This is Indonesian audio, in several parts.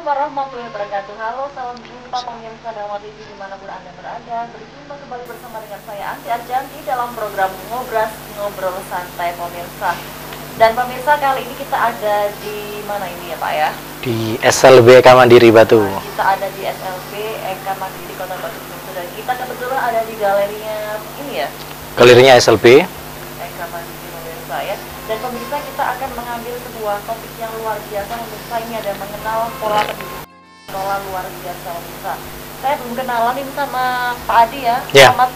warahmatullahi wabarakatuh. Halo, salam jumpa pemirsa Dalma TV dimanapun Anda berada. Berjumpa kembali bersama dengan saya Anti Arjanti dalam program Ngobras Ngobrol Santai pemirsa. Dan pemirsa, kali ini kita ada di mana ini ya Pak ya? Di SLB Eka Mandiri Batu. Nah, kita ada di SLB Eka Mandiri Kota Batu. Dan kita kebetulan ada di galerinya ini ya? Galerinya SLB Eka Mandiri pemirsa ya. Dan pemirsa, kita akan mengambil sebuah topik yang luar biasa pemirsa. Ini ada mengenal pola pendidikan sekolah luar biasa pemirsa. Saya belum kenalan ini sama Pak Adi ya. Ya. Selamat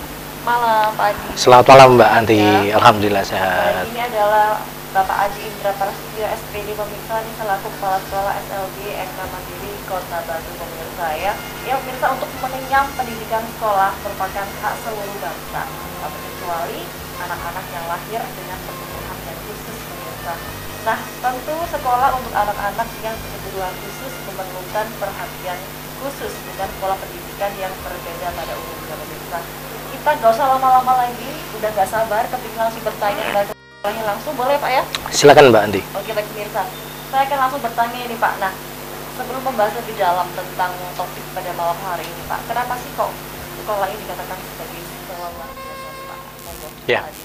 malam Pak Adi. Selamat malam Mbak Anti, Ya. Alhamdulillah Dan sehat. ini adalah Bapak Adi Indra Prasetyo SPD pemirsa, ini selaku Kepala Sekolah SLB Eka Mandiri Kota Batu pemirsa ya. Ya pemirsa, untuk mengenyam pendidikan sekolah merupakan hak seluruh bangsa, tak terkecuali anak-anak yang lahir dengan kebutuhan yang khusus pemirsa. Nah, tentu sekolah untuk anak-anak yang berkebutuhan khusus memerlukan perhatian khusus dengan pola pendidikan yang berbeda pada umumnya pemirsa. Kita nggak usah lama-lama lagi, udah nggak sabar ketika langsung bertanya dengan langsung, boleh Pak ya? Silakan Mbak Anti. Oke baik pemirsa, saya akan langsung bertanya ini Pak. Nah, sebelum membahas lebih dalam tentang topik pada malam hari ini Pak, kenapa sih kok sekolah ini dikatakan sebagai sekolah luar biasa Pak? Monggo, Ya. Pak Adi.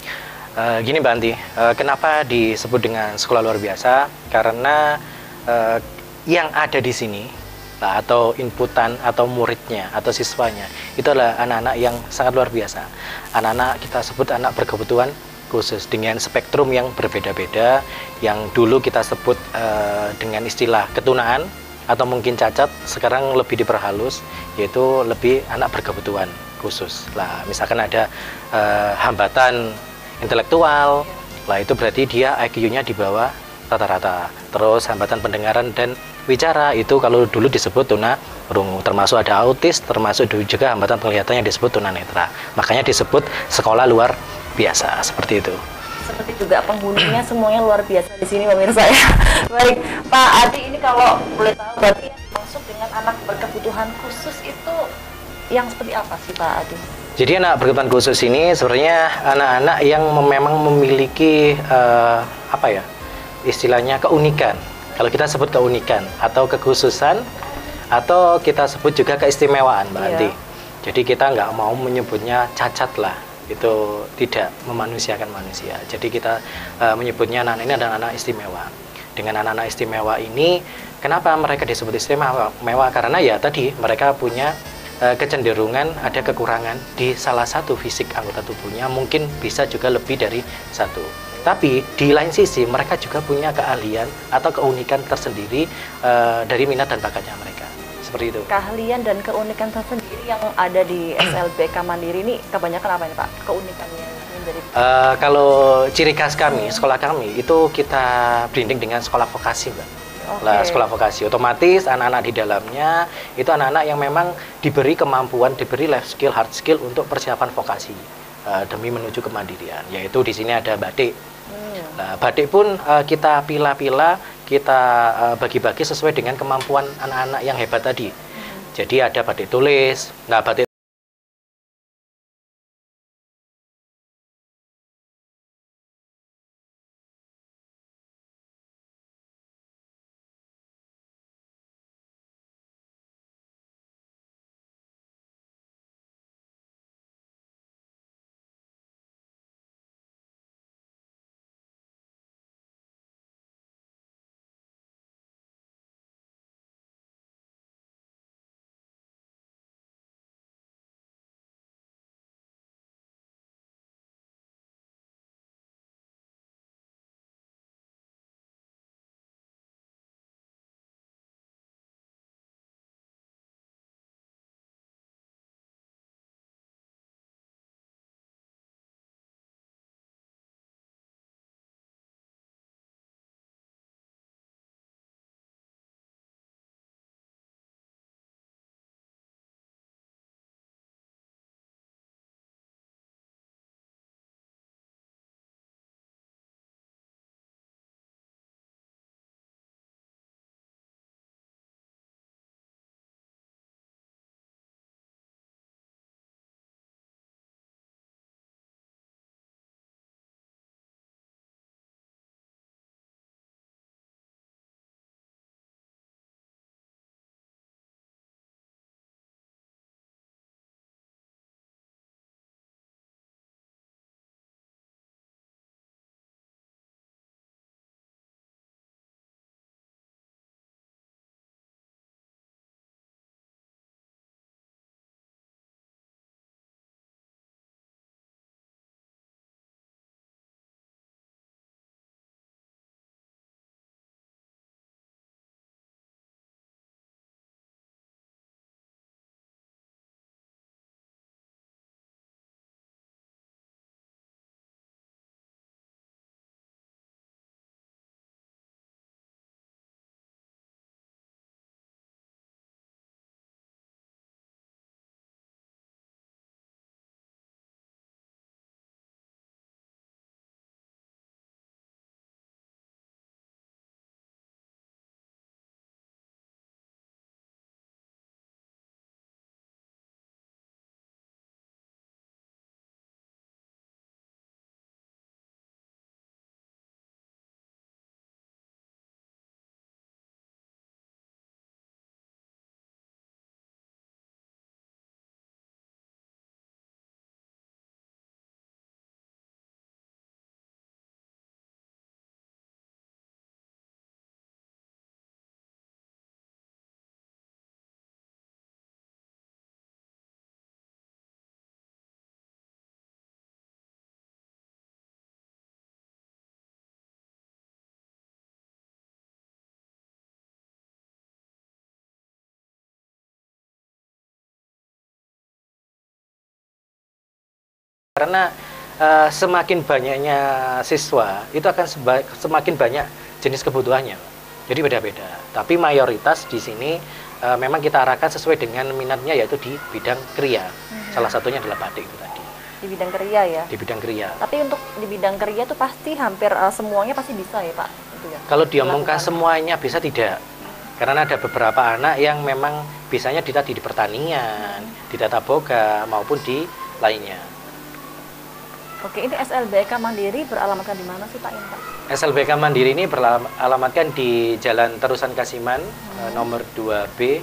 Gini Mbak Anti, kenapa disebut dengan sekolah luar biasa? Karena yang ada di sini atau inputan atau muridnya atau siswanya itu adalah anak-anak yang sangat luar biasa. Anak-anak kita sebut anak berkebutuhan khusus dengan spektrum yang berbeda-beda, yang dulu kita sebut dengan istilah ketunaan atau mungkin cacat, sekarang lebih diperhalus, yaitu lebih anak berkebutuhan khusus. Lah, misalkan ada hambatan intelektual, lah itu berarti dia IQ-nya di bawah rata-rata. Terus hambatan pendengaran dan bicara itu kalau dulu disebut tuna rungu, termasuk ada autis, termasuk juga hambatan penglihatan yang disebut tunanetra. Makanya disebut sekolah luar biasa seperti itu. Seperti juga penghuninya semuanya luar biasa di sini pemirsa ya. Baik, Pak Adi, ini kalau boleh tahu berarti yang dimaksud dengan anak berkebutuhan khusus itu yang seperti apa sih Pak Adi? Jadi anak berkebutuhan khusus ini sebenarnya anak-anak yang memang memiliki apa ya, istilahnya keunikan. Kalau kita sebut keunikan atau kekhususan, atau kita sebut juga keistimewaan Mbak Anti. Jadi kita nggak mau menyebutnya cacat lah, itu tidak memanusiakan manusia. Jadi kita menyebutnya anak ini adalah anak istimewa. Dengan anak-anak istimewa ini, kenapa mereka disebut istimewa? Karena ya tadi mereka punya kecenderungan ada kekurangan di salah satu fisik anggota tubuhnya, mungkin bisa juga lebih dari satu. Tapi di lain sisi mereka juga punya keahlian atau keunikan tersendiri dari minat dan bakatnya mereka. Seperti itu. Keahlian dan keunikan tersendiri yang ada di SLBK Mandiri ini kebanyakan apa ini Pak? Keunikannya dari kalau ciri khas kami, sekolah kami itu kita branding dengan sekolah vokasi, Mbak. Lah, sekolah vokasi otomatis anak-anak di dalamnya itu anak-anak yang memang diberi kemampuan, diberi life skill, hard skill untuk persiapan vokasi demi menuju kemandirian. Yaitu di sini ada batik. Nah, batik pun kita pilah-pilah, kita bagi-bagi sesuai dengan kemampuan anak-anak yang hebat tadi. Jadi ada batik tulis, nah batik Karena semakin banyaknya siswa itu akan semakin banyak jenis kebutuhannya. Jadi beda-beda. Tapi mayoritas di sini memang kita arahkan sesuai dengan minatnya, yaitu di bidang kriya. Salah satunya adalah batik itu tadi. Di bidang kriya ya? Di bidang kriya. Tapi untuk di bidang kriya itu pasti hampir semuanya pasti bisa ya Pak? Itu ya? Kalau diomongkan semuanya bisa, tidak. Karena ada beberapa anak yang memang bisanya di pertanian, di tata boga, maupun di lainnya. Oke, ini SLBK Mandiri beralamatkan di mana sih Pak ini Pak? SLBK Mandiri ini beralamatkan di Jalan Terusan Kasiman, nomor 2B.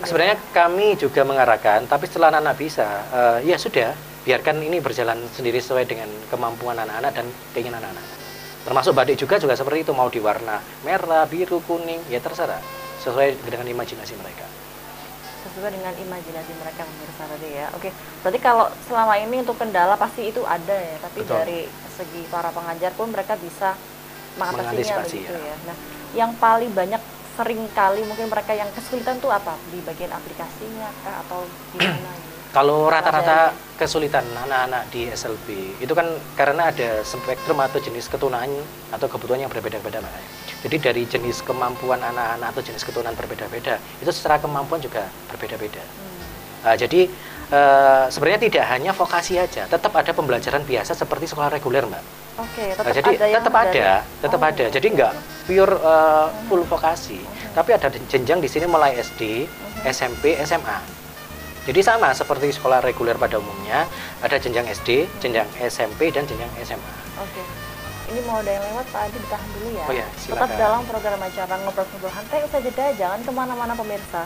Sebenarnya kami juga mengarahkan, tapi setelah anak-anak bisa, ya sudah, biarkan ini berjalan sendiri sesuai dengan kemampuan anak-anak dan keinginan anak-anak. Termasuk batik juga seperti itu, mau di warna merah, biru, kuning, ya terserah, sesuai dengan imajinasi mereka. Sesuai dengan imajinasi mereka pemirsa tadi ya. Oke, berarti kalau selama ini untuk kendala pasti itu ada ya, tapi Betul. dari segi para pengajar pun mereka bisa mengatasinya begitu ya. ya. Nah, yang paling banyak sering kali mungkin mereka yang kesulitan tuh apa? Di bagian aplikasinya kah atau gimana gitu? Kalau rata-rata kesulitan anak-anak di SLB itu kan karena ada spektrum atau jenis keturunan atau kebutuhan yang berbeda-beda makanya. Jadi dari jenis kemampuan anak-anak atau jenis keturunan berbeda-beda, itu secara kemampuan juga berbeda-beda. Jadi sebenarnya tidak hanya vokasi aja, tetap ada pembelajaran biasa seperti sekolah reguler, Mbak. Oke, Jadi tetap ada. Jadi nggak pure full vokasi, tapi ada jenjang di sini mulai SD, SMP, SMA. Jadi sama seperti sekolah reguler pada umumnya, ada jenjang SD, jenjang SMP, dan jenjang SMA. Oke. Ini mau ada yang lewat, Pak Adi ditahan dulu ya. Oh ya, silakan. Tetap dalam program acara Ngobrol-Ngobrol Santai, usai jeda, jangan kemana-mana pemirsa.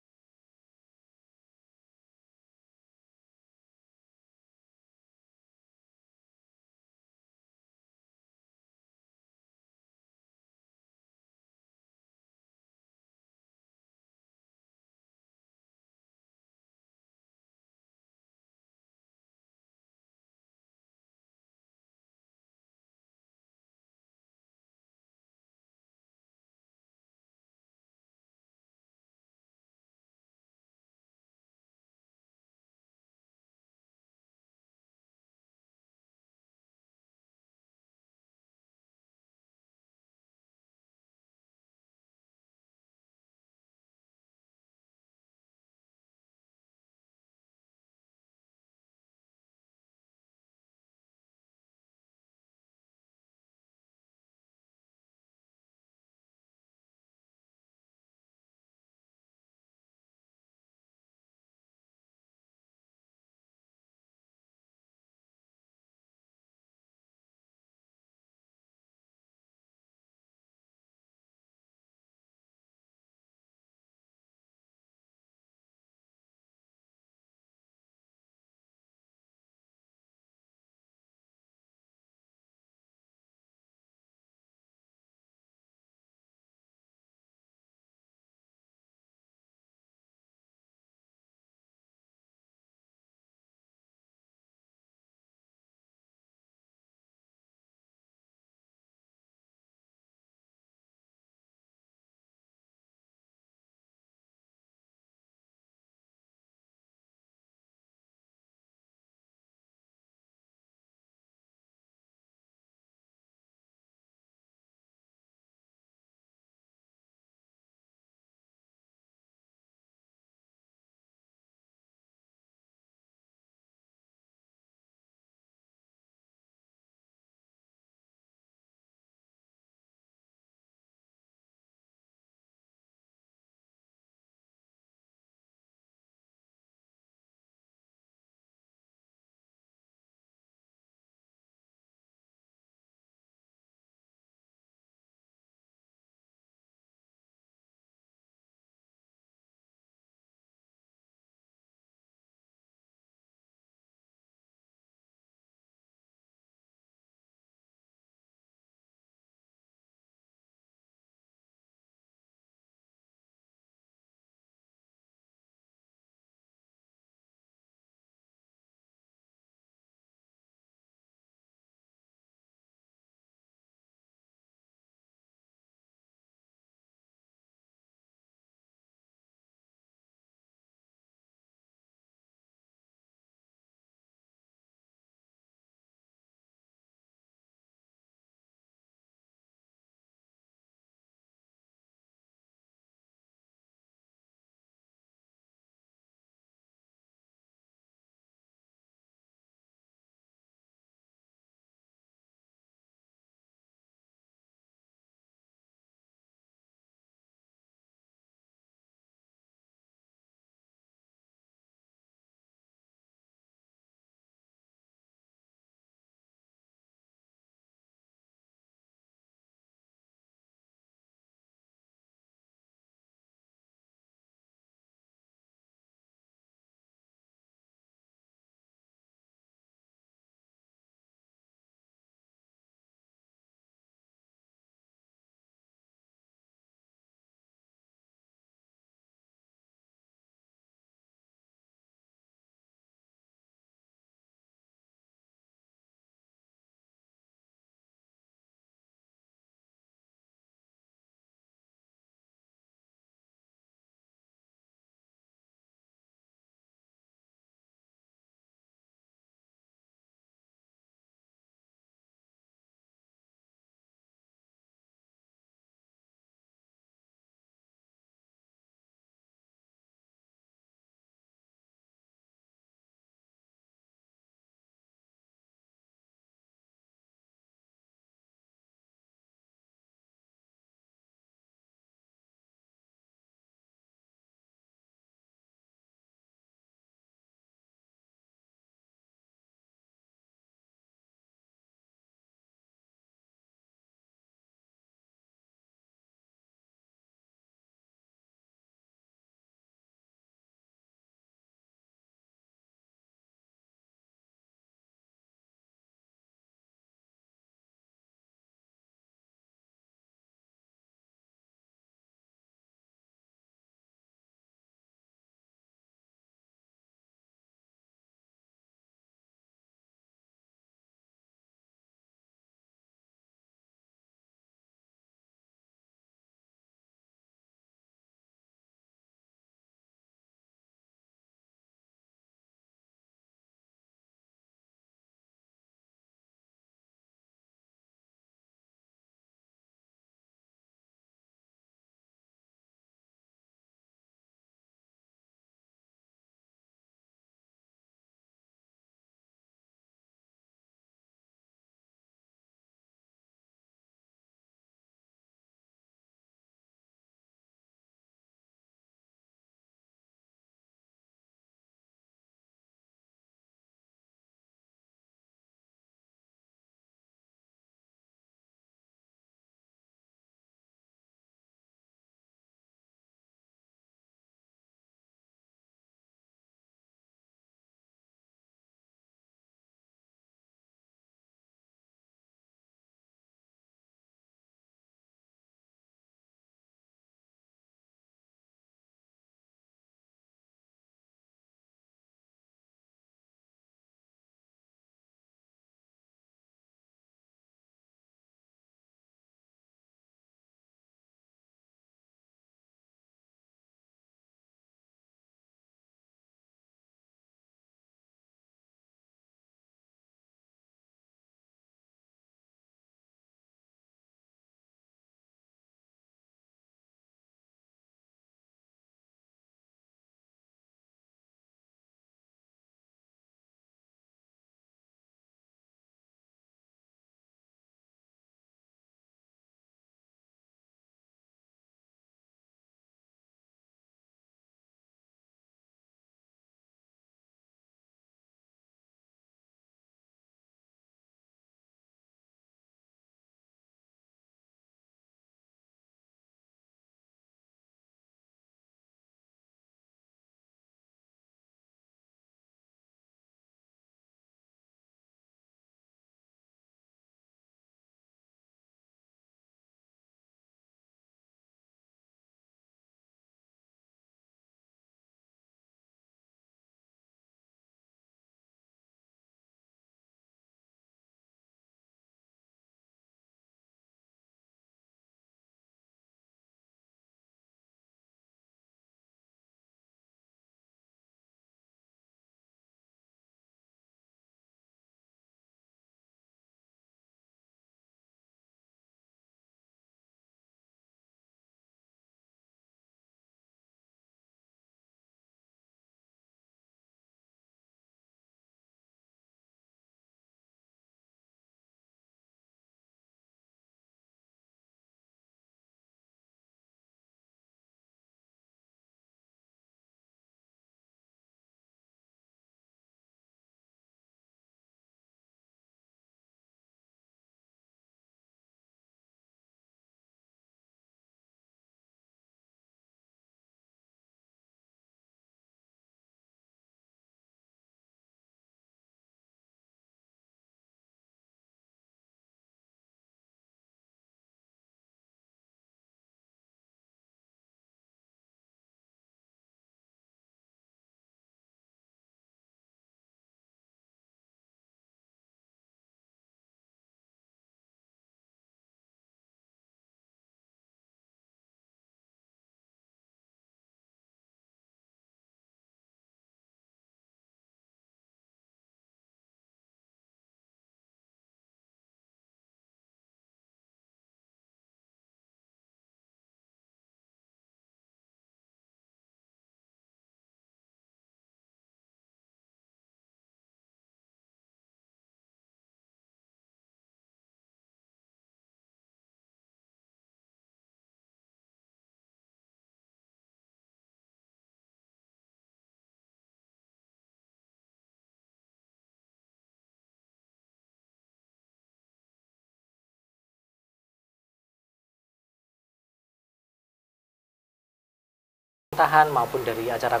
pemerintahan maupun dari acara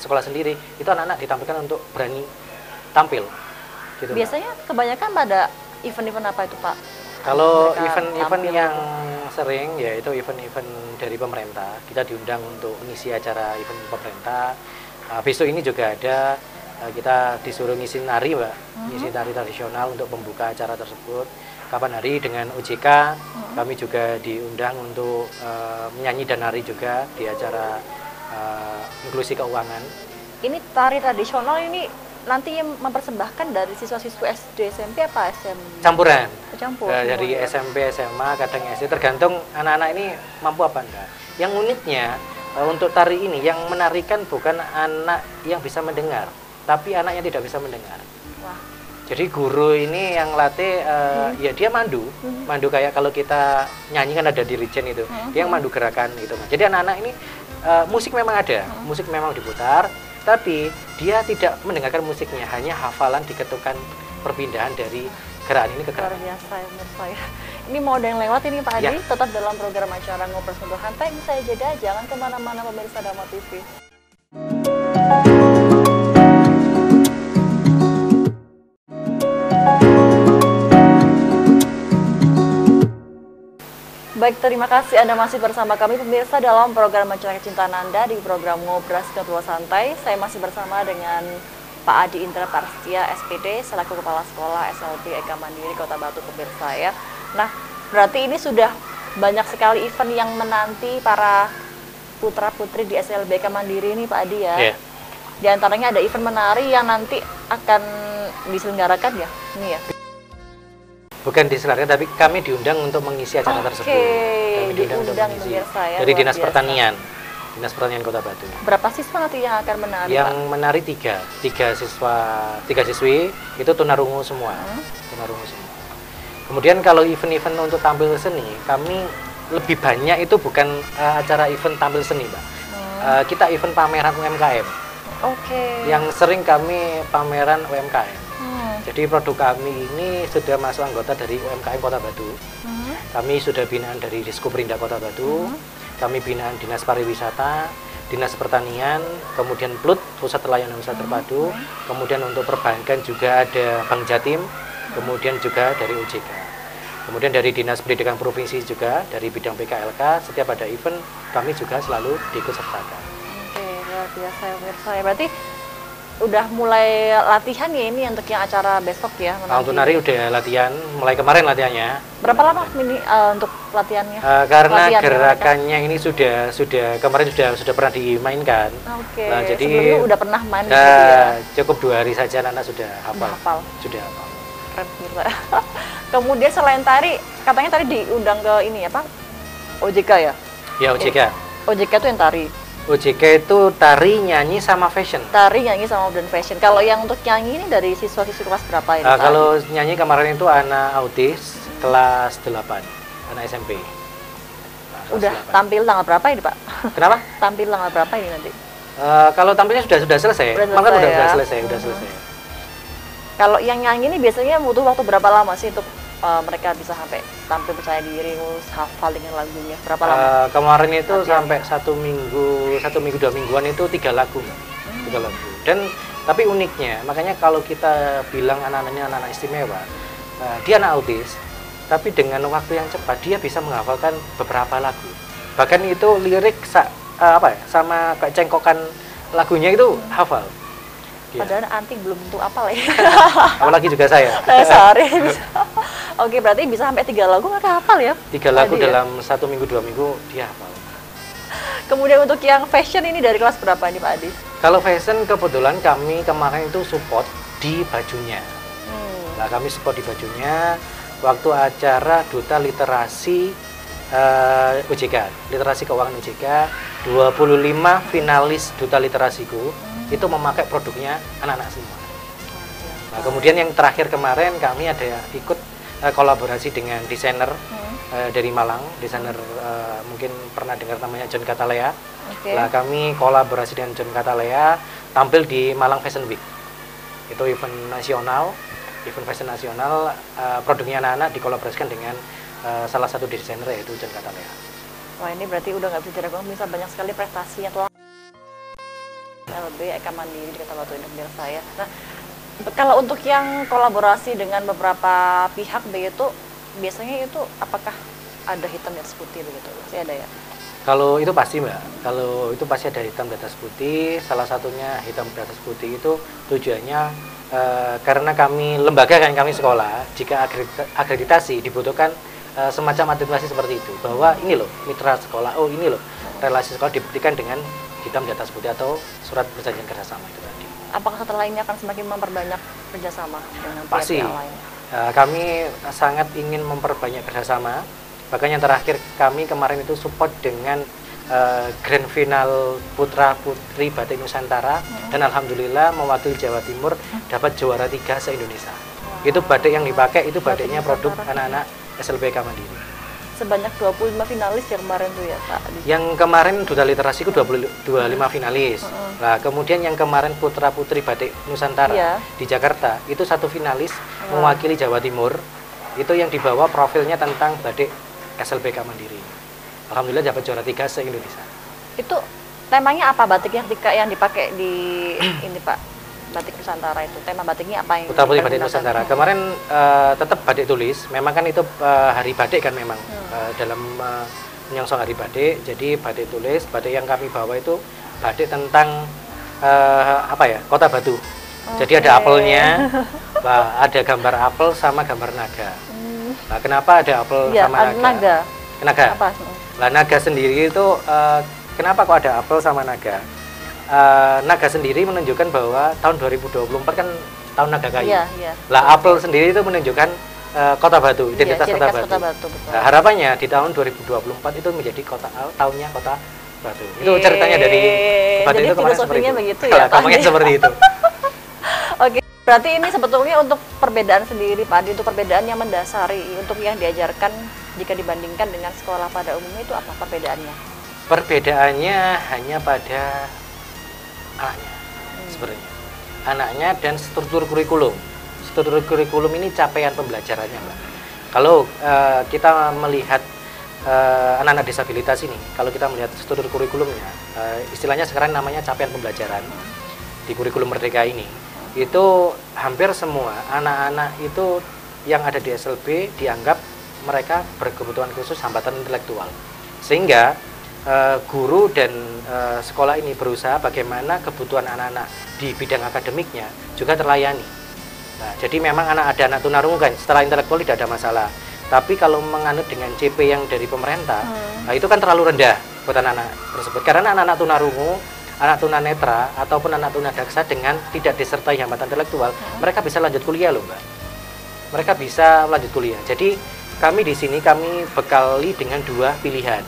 sekolah sendiri, itu anak-anak ditampilkan untuk berani tampil. Gitu, Biasanya kebanyakan pada event-event apa itu Pak? kalau Mereka event-event tampil yang gitu. sering yaitu event-event dari pemerintah, kita diundang untuk mengisi acara event pemerintah. Besok ini juga ada, kita disuruh ngisi nari Mbak, ngisi tari tradisional untuk membuka acara tersebut. Kapan hari dengan OJK, kami juga diundang untuk menyanyi dan nari juga di acara inklusi keuangan. Ini tari tradisional ini nanti yang mempersembahkan dari siswa-siswa SD, SMP apa SMP? Campuran. Campur. Dari SMP, SMA, kadang SD, tergantung anak-anak ini mampu apa enggak. Yang uniknya untuk tari ini yang menarikan bukan anak yang bisa mendengar, tapi anak yang tidak bisa mendengar. Wah. Jadi guru ini yang latih, ya dia mandu kayak kalau kita nyanyi kan ada dirijen itu, dia yang mandu gerakan gitu. Jadi anak-anak ini musik memang ada, musik memang diputar, tapi dia tidak mendengarkan musiknya, hanya hafalan diketukan perpindahan dari gerakan ini ke Luar gerakan. biasa ya menurut saya. Ini mau ada yang lewat ini Pak Adi, tetap dalam program acara Ngobrol Sentuh Santai, bisa jeda, jangan kemana-mana pemirsa Dharma TV. Baik, terima kasih Anda masih bersama kami pemirsa dalam program Mencari Kecintaan Anda di program Ngobras Ketua Santai. Saya masih bersama dengan Pak Adi Indra Parstia SPD selaku Kepala Sekolah SLB Eka Mandiri Kota Batu pemirsa ya. Nah, berarti ini sudah banyak sekali event yang menanti para putra-putri di SLB Eka Mandiri ini Pak Adi ya. Yeah. Di antaranya ada event menari yang nanti akan diselenggarakan ya, ini ya. Bukan diselenggarakan, tapi kami diundang untuk mengisi acara tersebut. Kami diundang untuk mengisi pemirsa ya, dari luar Dinas biasa. Pertanian, Dinas Pertanian Kota Batu. Berapa siswa nanti yang akan menari Yang Pak? menari tiga siswi itu tunarungu semua, tunarungu semua. Kemudian kalau event-event untuk tampil seni, kami lebih banyak itu bukan acara event tampil seni, Mbak. Kita event pameran UMKM. Oke. Yang sering kami pameran UMKM. Jadi produk kami ini sudah masuk anggota dari UMKM Kota Batu. Kami sudah binaan dari Diskoperinda Kota Batu. Kami binaan Dinas Pariwisata, Dinas Pertanian, kemudian PLUT, Pusat Layanan Usaha Terpadu. Kemudian untuk perbankan juga ada Bank Jatim, kemudian juga dari OJK. Kemudian dari Dinas Pendidikan Provinsi juga, dari bidang PKLK, setiap ada event kami juga selalu diikut sertakan. Oke, luar biasa ya pemirsa. Berarti udah mulai latihan ya ini untuk yang acara besok ya? Untuk nari udah latihan, mulai kemarin latihannya. Berapa lama untuk latihannya? Karena Latihan gerakannya ini sudah kemarin sudah pernah dimainkan. Oke. Nah, jadi sebelumnya udah pernah main gitu ya? Cukup 2 hari saja anak sudah hafal. Sudah hafal. Keren pemirsa. Kemudian selain tari, katanya tadi diundang ke ini ya Pak? OJK ya? Ya OJK. OJK itu yang tari? OJK itu tari, nyanyi, sama fashion. Tari, nyanyi, sama dan fashion. Kalau yang untuk nyanyi ini dari siswa-siswa kelas berapa ini? Kalau nyanyi kemarin itu anak autis kelas 8, anak SMP. Udah 8. Tampil tanggal berapa ini Pak? Kenapa? Tampil tanggal berapa ini nanti? Kalau tampilnya sudah selesai. Makan udah selesai. Kalau yang nyanyi ini biasanya butuh waktu berapa lama sih untuk mereka bisa sampai tampil percaya diri, hafal dengan lagunya? Berapa lama? Kemarin itu sampai 1 minggu 2 mingguan itu 3 lagu, Mbak. 3 lagu. Dan tapi uniknya, makanya kalau kita bilang anak-anaknya anak-anak istimewa, dia anak autis, tapi dengan waktu yang cepat dia bisa menghafalkan beberapa lagu. Bahkan itu lirik sama kayak cengkokan lagunya itu hafal. Padahal anti belum tentu apal ya. Apalagi juga saya. Sorry. Oke, berarti bisa sampai 3 lagu mereka hafal ya? 3 lagu dalam 1 minggu 2 minggu dia hafal. Kemudian untuk yang fashion ini dari kelas berapa nih Pak Adi? Kalau fashion kebetulan kami kemarin itu support di bajunya. Nah, kami support di bajunya waktu acara Duta Literasi OJK, Literasi Keuangan OJK, 25 finalis Duta Literasiku itu memakai produknya anak-anak semua. Nah, kemudian yang terakhir kemarin kami ada ikut kolaborasi dengan desainer dari Malang, desainer mungkin pernah dengar namanya John Catalea. Nah, kami kolaborasi dengan John Catalea tampil di Malang Fashion Week. Itu event fashion nasional, produknya anak-anak dikolaborasikan dengan salah satu desainer yaitu John Catalea. Wah, ini berarti udah nggak bisa diragukan, bisa banyak sekali prestasi yang telah LB Eka Mandiri di Kota Batu Indah saya. Nah, kalau untuk yang kolaborasi dengan beberapa pihak begitu, biasanya itu apakah ada hitam di atas putih begitu? Pasti ada ya? Kalau itu pasti Mbak, kalau itu pasti ada hitam di atas putih. Salah satunya hitam di atas putih itu tujuannya karena kami lembaga kan, kami sekolah, jika akreditasi dibutuhkan semacam akreditasi seperti itu, bahwa ini loh mitra sekolah, oh ini loh relasi sekolah dibuktikan dengan hitam di atas putih atau surat perjanjian kerjasama itu tadi. Apakah setelah ini akan semakin memperbanyak kerjasama dengan Pasti. pihak lain? Kami sangat ingin memperbanyak kerjasama. Bahkan yang terakhir kami kemarin itu support dengan grand final putra putri batik Nusantara dan alhamdulillah mewakili Jawa Timur dapat juara 3 se-Indonesia. Itu batik yang dipakai, itu batiknya produk anak-anak SLB Eka Mandiri. Sebanyak 25 finalis yang kemarin tuh ya Pak? Yang kemarin duta literasi itu 25 finalis. Nah, kemudian yang kemarin putra putri batik Nusantara di Jakarta itu 1 finalis mewakili Jawa Timur. Itu yang dibawa profilnya tentang batik SLB Eka Mandiri. Alhamdulillah dapat juara 3 se-Indonesia. Itu temanya apa batik yang dipakai di ini Pak? Batik Nusantara itu, tema batiknya apa yang putra putri batik Nusantara? Kemarin tetap batik tulis. Memang kan itu hari batik kan memang dalam menyongsong hari batik. Jadi batik tulis, batik yang kami bawa itu batik tentang apa ya? Kota Batu. Jadi ada apelnya, ada gambar apel sama gambar naga. Nah, kenapa ada apel sama naga? Naga. Apa? Nah, naga sendiri itu kenapa kok ada apel sama naga? Naga sendiri menunjukkan bahwa tahun 2024 kan tahun naga kayu. Lah apel sendiri itu menunjukkan Kota Batu, identitas Kota Batu. Nah, harapannya di tahun 2024 itu menjadi tahunnya Kota Batu. Itu ceritanya dari Batu itu kemarin seperti itu. Begitu ya, Kemarin seperti itu. Oke, berarti ini sebetulnya untuk perbedaan sendiri Pak Adi, untuk perbedaan yang mendasari untuk yang diajarkan jika dibandingkan dengan sekolah pada umumnya itu apa perbedaannya? Perbedaannya hanya pada anaknya sebenarnya, anaknya dan struktur kurikulum. Struktur kurikulum ini capaian pembelajarannya Mbak. Kalau kita melihat anak-anak disabilitas ini, kalau kita melihat struktur kurikulumnya, istilahnya sekarang namanya capaian pembelajaran di kurikulum Merdeka ini, itu hampir semua anak-anak itu yang ada di SLB dianggap mereka berkebutuhan khusus hambatan intelektual, sehingga guru dan sekolah ini berusaha bagaimana kebutuhan anak-anak di bidang akademiknya juga terlayani. Nah, jadi memang ada anak tunarungu kan, setelah intelektual tidak ada masalah. Tapi kalau menganut dengan CP yang dari pemerintah, nah itu kan terlalu rendah buat anak-anak tersebut. Karena anak-anak tunarungu, anak tunanetra ataupun anak tunadaksa dengan tidak disertai hambatan intelektual, mereka bisa lanjut kuliah loh Mbak. Mereka bisa lanjut kuliah. Jadi kami di sini kami bekali dengan 2 pilihan.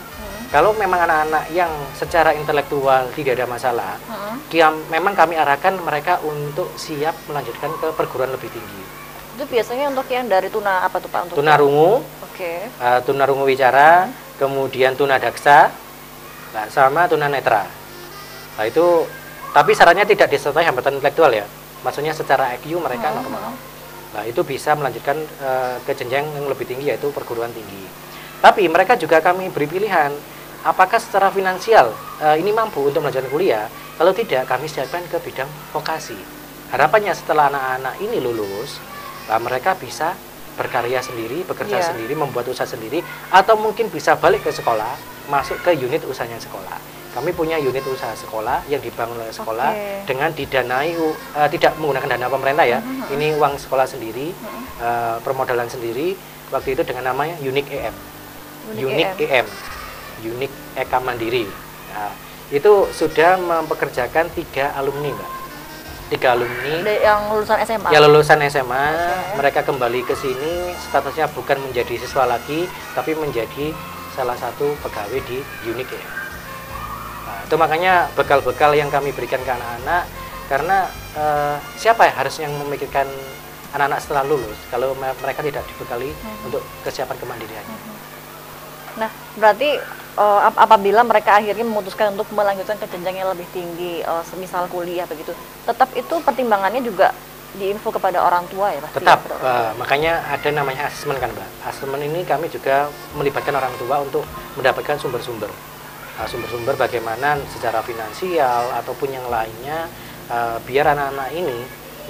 Kalau memang anak-anak yang secara intelektual tidak ada masalah, memang kami arahkan mereka untuk siap melanjutkan ke perguruan lebih tinggi. Itu biasanya untuk yang dari tuna apa tuh Pak? Untuk tunarungu, tunarungu wicara, kemudian tunadaksa, sama tunanetra. Nah itu, tapi syaratnya tidak disertai hambatan intelektual ya. Maksudnya secara IQ mereka normal. Nah itu bisa melanjutkan ke jenjang yang lebih tinggi yaitu perguruan tinggi. Tapi mereka juga kami beri pilihan, apakah secara finansial ini mampu untuk melanjutkan kuliah? Kalau tidak, kami siapkan ke bidang vokasi. Harapannya setelah anak-anak ini lulus, mereka bisa berkarya sendiri, bekerja sendiri, membuat usaha sendiri, atau mungkin bisa balik ke sekolah, masuk ke unit usahanya sekolah. Kami punya unit usaha sekolah yang dibangun oleh sekolah dengan didanai, tidak menggunakan dana pemerintah ya. Ini uang sekolah sendiri, permodalan sendiri. Waktu itu dengan namanya Unik EM. Unik EM, Unik Eka Mandiri. Nah, itu sudah mempekerjakan 3 alumni Mbak. 3 alumni yang lulusan SMA. Ya lulusan SMA, mereka kembali ke sini statusnya bukan menjadi siswa lagi, tapi menjadi salah satu pegawai di Unik EM. Nah, itu makanya bekal-bekal yang kami berikan ke anak-anak, karena siapa ya harus yang memikirkan anak-anak setelah lulus kalau mereka tidak dibekali untuk kesiapan kemandiriannya. Nah, berarti apabila mereka akhirnya memutuskan untuk melanjutkan ke jenjang yang lebih tinggi, semisal kuliah begitu, tetap itu pertimbangannya juga diinfo kepada orang tua ya pasti. Tetap, Ya, makanya ada namanya asesmen kan Mbak. Asesmen ini kami juga melibatkan orang tua untuk mendapatkan sumber-sumber. Sumber-sumber bagaimana secara finansial ataupun yang lainnya, biar anak-anak ini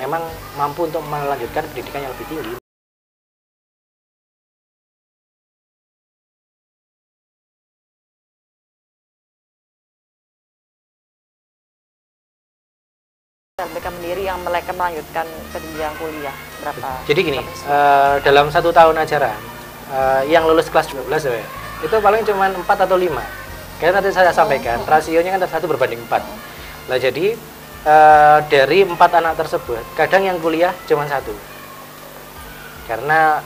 memang mampu untuk melanjutkan pendidikan yang lebih tinggi. LBK Mandiri yang mereka melanjutkan ke jenjang kuliah berapa? Jadi gini, dalam 1 tahun ajaran, yang lulus kelas 12 ya, itu paling cuma 4 atau 5. Karena nanti saya sampaikan, rasionya kan 1:4. Nah jadi, dari 4 anak tersebut, kadang yang kuliah cuma 1. Karena,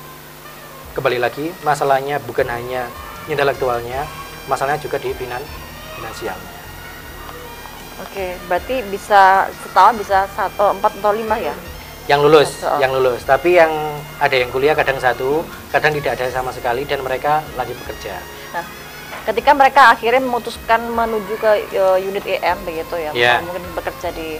kembali lagi, masalahnya bukan hanya intelektualnya, masalahnya juga di finansialnya. Oke, berarti bisa setahun bisa 4 atau 5 ya? Yang lulus. Tapi yang ada yang kuliah kadang 1, kadang tidak ada sama sekali, dan mereka lanjut bekerja. Nah, ketika mereka akhirnya memutuskan menuju ke unit EM begitu ya, Yeah. mungkin bekerja di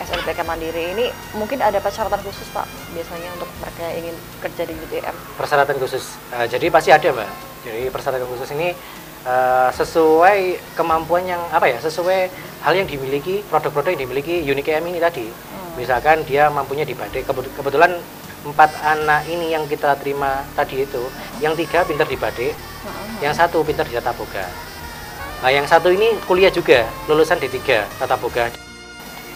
SLBK Mandiri ini, mungkin ada persyaratan khusus Pak biasanya untuk mereka yang ingin kerja di unit EM? Persyaratan khusus, jadi pasti ada Mbak. Jadi persyaratan khusus ini sesuai kemampuan yang sesuai hal yang dimiliki, produk-produk yang dimiliki unit EM ini tadi. Misalkan dia mampunya di badai, kebetulan 4 anak ini yang kita terima tadi itu, yang 3 pintar di badai, yang 1 pintar di tata boga. Nah yang 1 ini kuliah juga, lulusan D3 tata boga.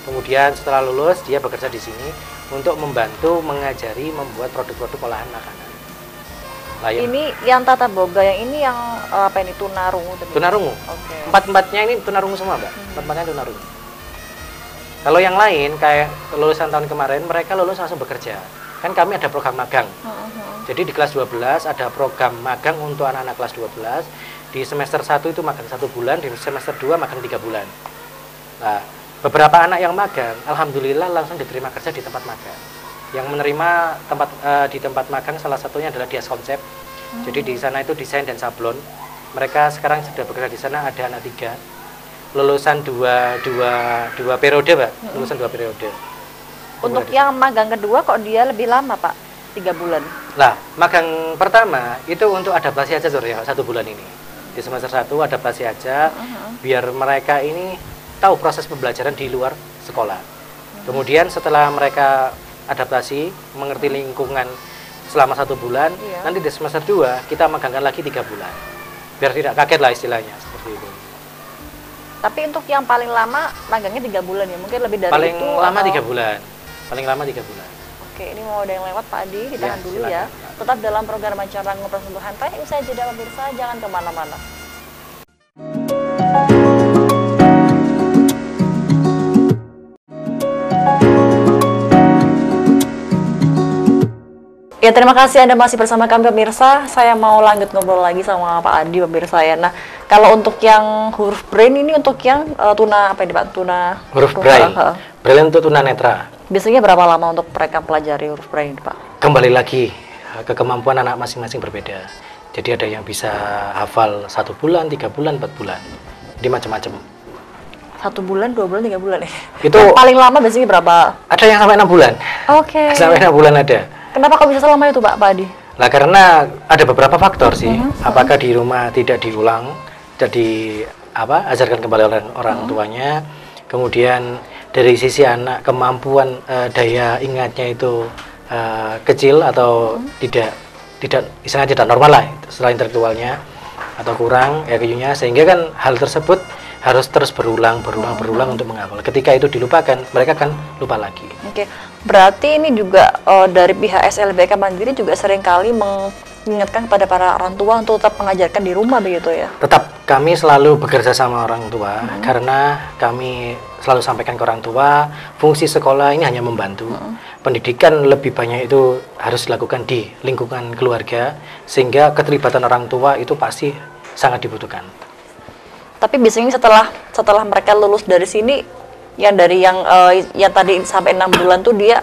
Kemudian setelah lulus dia bekerja di sini untuk membantu mengajari membuat produk-produk olahan makanan. Nah, ini yang tata boga, yang ini yang apa ini, tunarungu? Tunarungu. Oke. 4-4-nya ini tunarungu semua Mbak. 4-4-nya tunarungu. Kalau yang lain kayak lulusan tahun kemarin, mereka lulus langsung bekerja. Kan kami ada program magang. Jadi di kelas 12 ada program magang untuk anak-anak kelas 12. Di semester 1 itu magang 1 bulan, di semester 2 magang 3 bulan. Nah, beberapa anak yang magang, alhamdulillah langsung diterima kerja di tempat magang. Yang menerima di tempat magang salah satunya adalah Dias Konsep. Jadi di sana itu desain dan sablon. Mereka sekarang sudah bekerja di sana, ada anak 3. Lulusan dua periode, Pak. Lulusan 2 periode. Untuk yang magang kedua kok dia lebih lama, Pak? 3 bulan. Nah, magang pertama itu untuk adaptasi aja ya, 1 bulan ini. Di semester 1 adaptasi aja, biar mereka ini tahu proses pembelajaran di luar sekolah. Kemudian setelah mereka adaptasi, mengerti lingkungan selama 1 bulan, nanti di semester 2 kita magangkan lagi 3 bulan. Biar tidak kaget lah istilahnya, seperti itu. Tapi untuk yang paling lama magangnya 3 bulan ya, mungkin lebih dari paling itu? Lama atau... 3 bulan. Paling lama 3 bulan. Oke, ini mau ada yang lewat Pak Adi, ditahan Ya, dulu silakan. ya. Tetap dalam program acara Ngobrol Sentuh Santai, usai jeda pemirsa, jangan kemana-mana. Ya, terima kasih Anda masih bersama kami pemirsa. Saya mau lanjut ngobrol lagi sama Pak Adi pemirsa ya. Nah, kalau untuk yang huruf braille ini untuk yang tuna apa ini Pak? Tuna Huruf braille. Braille untuk tunanetra. Biasanya berapa lama untuk mereka pelajari huruf braille ini, Pak? Kembali lagi ke kemampuan anak masing-masing berbeda. Jadi ada yang bisa hafal 1 bulan, 3 bulan, 4 bulan. Jadi macam-macam. 1 bulan, 2 bulan, 3 bulan ya? Itu yang paling lama biasanya berapa? Ada yang sampai 6 bulan. Oke. Sampai 6 bulan ada. Kenapa kok bisa selama itu Pak Adi? Lah karena ada beberapa faktor sih. Apakah di rumah tidak diulang, jadi ajarkan kembali oleh orang tuanya. Kemudian dari sisi anak kemampuan daya ingatnya itu kecil atau tidak istilahnya tidak normal lah setelah intelektualnya atau kurang IQ-nya, sehingga kan hal tersebut harus terus berulang untuk menghafal. Ketika itu dilupakan, mereka akan lupa lagi. Oke, berarti ini juga dari pihak SLBK Mandiri juga seringkali mengingatkan kepada para orang tua untuk tetap mengajarkan di rumah begitu ya? Tetap kami selalu bekerja sama orang tua karena kami selalu sampaikan ke orang tua, fungsi sekolah ini hanya membantu. Pendidikan lebih banyak itu harus dilakukan di lingkungan keluarga, sehingga keterlibatan orang tua itu pasti sangat dibutuhkan. Tapi biasanya setelah mereka lulus dari sini, yang tadi sampai 6 bulan tuh dia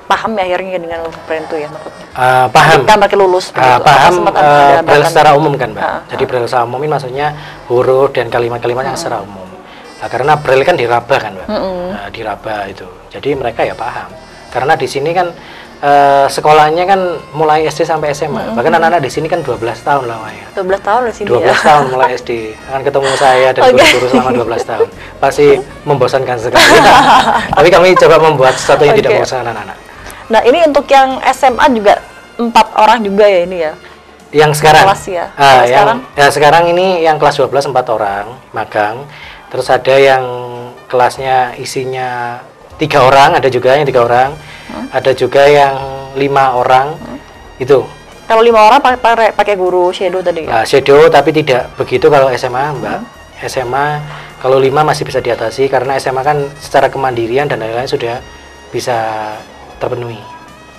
paham ya akhirnya dengan huruf braille itu ya maksudnya? Paham. Kan pakai lulus begitu. Paham braille secara umum kan Mbak. Jadi braille secara umum ini maksudnya huruf dan kalimat-kalimat yang secara umum. Nah, karena braille kan diraba kan Mbak. Diraba itu. Jadi mereka ya paham. Karena di sini kan sekolahnya kan mulai SD sampai SMA. Bahkan anak-anak di sini kan 12 tahun lamanya. 12 tahun di sini 12 ya. tahun mulai SD. Akan ketemu saya dan guru-guru selama 12 tahun. Pasti membosankan sekali. Tapi kami coba membuat sesuatu yang tidak membosankan anak-anak. Nah, ini untuk yang SMA juga 4 orang juga ya ini ya? Yang sekarang? Kelas ya? Sekarang ini yang kelas 12 4 orang magang. Terus ada yang kelasnya isinya 3 orang, ada juga yang 3 orang. Ada juga yang 5 orang. Itu. Kalau 5 orang pakai guru shadow tadi ya? Shadow, tapi tidak begitu kalau SMA, Mbak. SMA kalau 5 masih bisa diatasi karena SMA kan secara kemandirian dan lain-lain sudah bisa terpenuhi.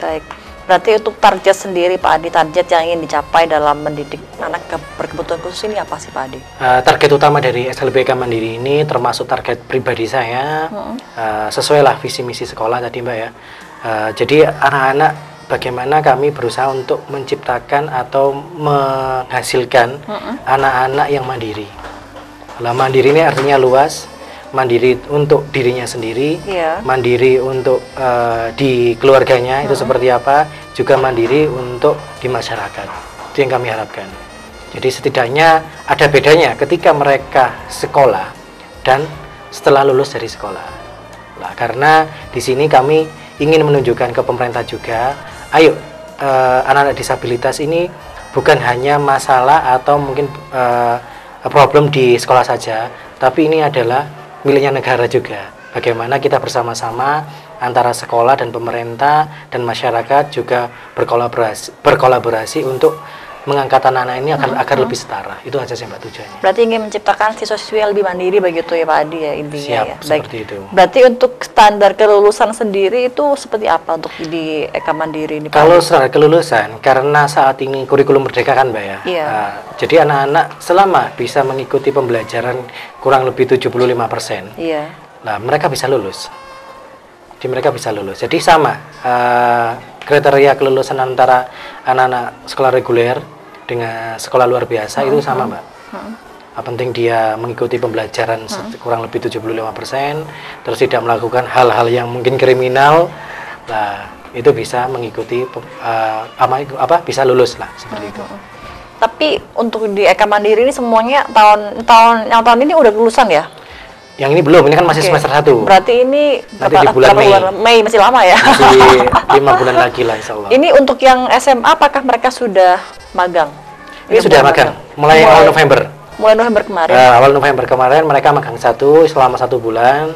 Baik. Berarti untuk target sendiri Pak Adi, target yang ingin dicapai dalam mendidik anak berkebutuhan khusus ini apa sih Pak Adi? Target utama dari SLBK Mandiri ini termasuk target pribadi saya, sesuai lah visi misi sekolah tadi Mbak ya. Jadi anak-anak bagaimana kami berusaha untuk menciptakan atau menghasilkan anak-anak yang mandiri. Nah, mandiri ini artinya luas. Mandiri untuk dirinya sendiri, mandiri untuk di keluarganya itu seperti apa, juga mandiri untuk di masyarakat. Itu yang kami harapkan. Jadi setidaknya ada bedanya ketika mereka sekolah dan setelah lulus dari sekolah. Nah, karena di sini kami ingin menunjukkan ke pemerintah juga, ayo anak-anak disabilitas ini bukan hanya masalah atau mungkin problem di sekolah saja, tapi ini adalah miliknya negara juga. Bagaimana kita bersama-sama antara sekolah dan pemerintah dan masyarakat juga berkolaborasi untuk mengangkat anak-anak ini agar lebih setara. Itu aja sih Mbak tujuannya. Berarti ingin menciptakan siswa-siswi yang lebih mandiri begitu ya Pak Adi ya intinya. Siap, ya. seperti itu. Berarti untuk standar kelulusan sendiri itu seperti apa untuk di Eka Mandiri ini Pak Kalau Adi? standar kelulusan, karena saat ini kurikulum merdeka kan Mbak ya. Iya. Jadi anak-anak selama bisa mengikuti pembelajaran kurang lebih 75%. Iya. Nah, mereka bisa lulus. Jadi sama kriteria kelulusan antara anak-anak sekolah reguler dengan sekolah luar biasa itu sama Mbak. Penting dia mengikuti pembelajaran kurang lebih 75%, terus tidak melakukan hal-hal yang mungkin kriminal. Nah, itu bisa mengikuti bisa lulus lah seperti itu. Tapi untuk di Eka Mandiri ini semuanya tahun ini udah lulusan ya? Yang ini belum, ini kan masih semester 1. Berarti ini nanti di bulan Mei masih lama ya? Masih 5 bulan lagi lah insya Allah. Ini untuk yang SMA apakah mereka sudah magang? Ini sudah magang, mulai awal November. Mulai November kemarin? Awal November kemarin mereka magang selama 1 bulan,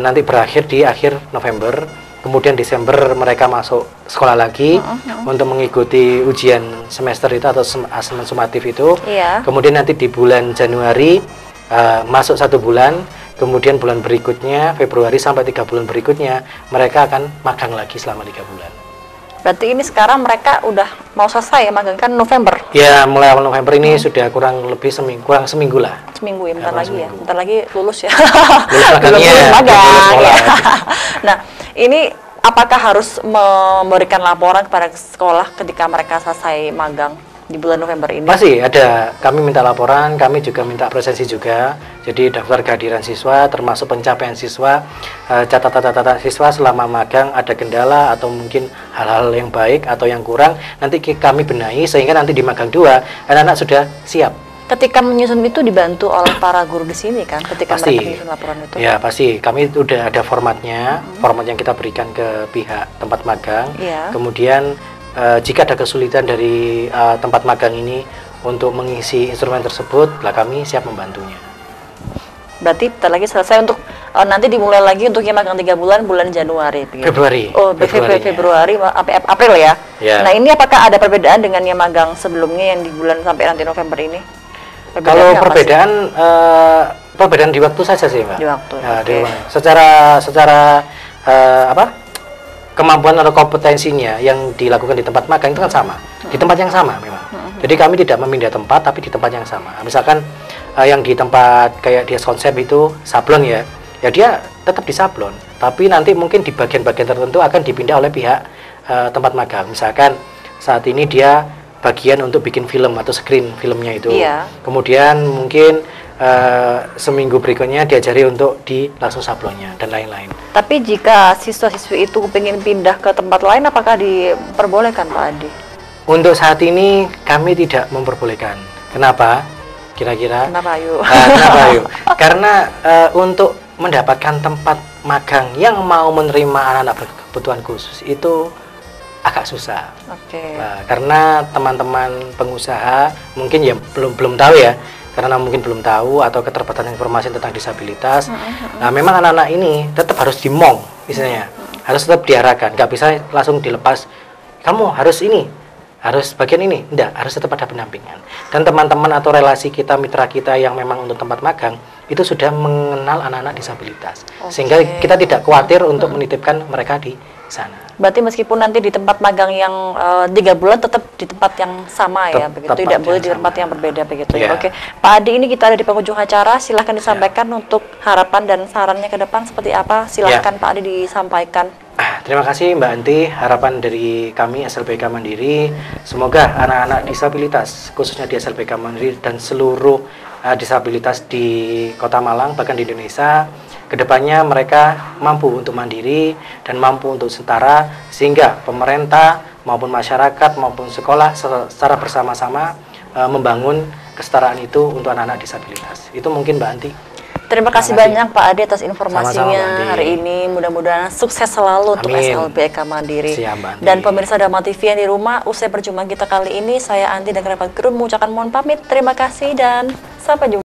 nanti berakhir di akhir November. Kemudian Desember mereka masuk sekolah lagi untuk mengikuti ujian semester itu atau asesmen sumatif itu. Kemudian nanti di bulan Januari masuk 1 bulan. Kemudian bulan berikutnya, Februari sampai 3 bulan berikutnya, mereka akan magang lagi selama 3 bulan. Berarti ini sekarang mereka udah mau selesai ya magang kan November? Ya, mulai awal November ini sudah kurang seminggu lah. Seminggu ya, bentar lagi lulus ya. Lulus magangnya, magang. Ya. Nah, ini apakah harus memberikan laporan kepada sekolah ketika mereka selesai magang di bulan November ini? Masih ada, kami minta laporan, kami juga minta presensi juga. Jadi daftar kehadiran siswa, termasuk pencapaian siswa, catatan siswa selama magang ada kendala atau mungkin hal-hal yang baik atau yang kurang, nanti kami benahi sehingga nanti di magang 2 anak-anak sudah siap. Ketika menyusun itu dibantu oleh para guru di sini kan, ketika pasti, mereka menyusun laporan itu? Ya pasti, kami udah ada formatnya, format yang kita berikan ke pihak tempat magang. Kemudian jika ada kesulitan dari tempat magang ini untuk mengisi instrumen tersebut, lah kami siap membantunya. Berarti bentar lagi selesai untuk nanti dimulai lagi untuk yang magang 3 bulan, bulan Januari. Februari. Oh, Februari sampai April ya? Nah ini apakah ada perbedaan dengan yang magang sebelumnya yang di bulan sampai nanti November ini? Kalau perbedaan di waktu saja sih Mbak. Di waktu. Secara kemampuan atau kompetensinya yang dilakukan di tempat magang itu kan sama, di tempat yang sama memang. Jadi kami tidak memindah tempat, tapi di tempat yang sama. Misalkan yang di tempat kayak dia konsep itu sablon ya dia tetap di sablon, tapi nanti mungkin di bagian-bagian tertentu akan dipindah oleh pihak tempat magang. Misalkan saat ini dia bagian untuk bikin film atau screen filmnya itu. Iya. Kemudian mungkin seminggu berikutnya diajari untuk di langsung sablonnya dan lain-lain. Tapi jika siswa-siswi itu ingin pindah ke tempat lain, apakah diperbolehkan Pak Adi? Untuk saat ini kami tidak memperbolehkan. Kenapa? Kira-kira? Kenapa Ayu? Kenapa Ayu? Karena untuk mendapatkan tempat magang yang mau menerima anak-anak berkebutuhan khusus itu agak susah. Oke. Karena teman-teman pengusaha mungkin ya belum tahu ya, karena mungkin belum tahu atau keterbatasan informasi tentang disabilitas. Nah, memang anak-anak ini tetap harus dimong, misalnya, harus tetap diarahkan, nggak bisa langsung dilepas. Kamu harus ini, harus bagian ini, enggak, harus tetap ada pendampingan. Dan teman-teman atau relasi kita, mitra kita yang memang untuk tempat magang itu sudah mengenal anak-anak disabilitas, sehingga kita tidak khawatir untuk menitipkan mereka di sana. Berarti meskipun nanti di tempat magang yang 3 bulan tetap di tempat yang sama ya, begitu, tidak boleh di tempat yang berbeda begitu ya. Oke, Pak Adi, ini kita ada di penghujung acara, silahkan disampaikan untuk harapan dan sarannya ke depan seperti apa, silahkan Pak Adi disampaikan. Terima kasih Mbak Anti, harapan dari kami SLBK Mandiri, semoga anak-anak disabilitas, khususnya di SLBK Mandiri dan seluruh disabilitas di Kota Malang, bahkan di Indonesia, kedepannya mereka mampu untuk mandiri dan mampu untuk setara, sehingga pemerintah maupun masyarakat maupun sekolah secara bersama-sama membangun kesetaraan itu untuk anak-anak disabilitas. Itu mungkin Mbak Anti. Terima kasih banyak Pak Adi atas informasinya hari ini. Mudah-mudahan sukses selalu untuk SLBK Mandiri. Dan pemirsa Dharma TV yang di rumah, usai perjumpaan kita kali ini, saya Anti dan kerabat kru mengucapkan mohon pamit. Terima kasih dan sampai jumpa.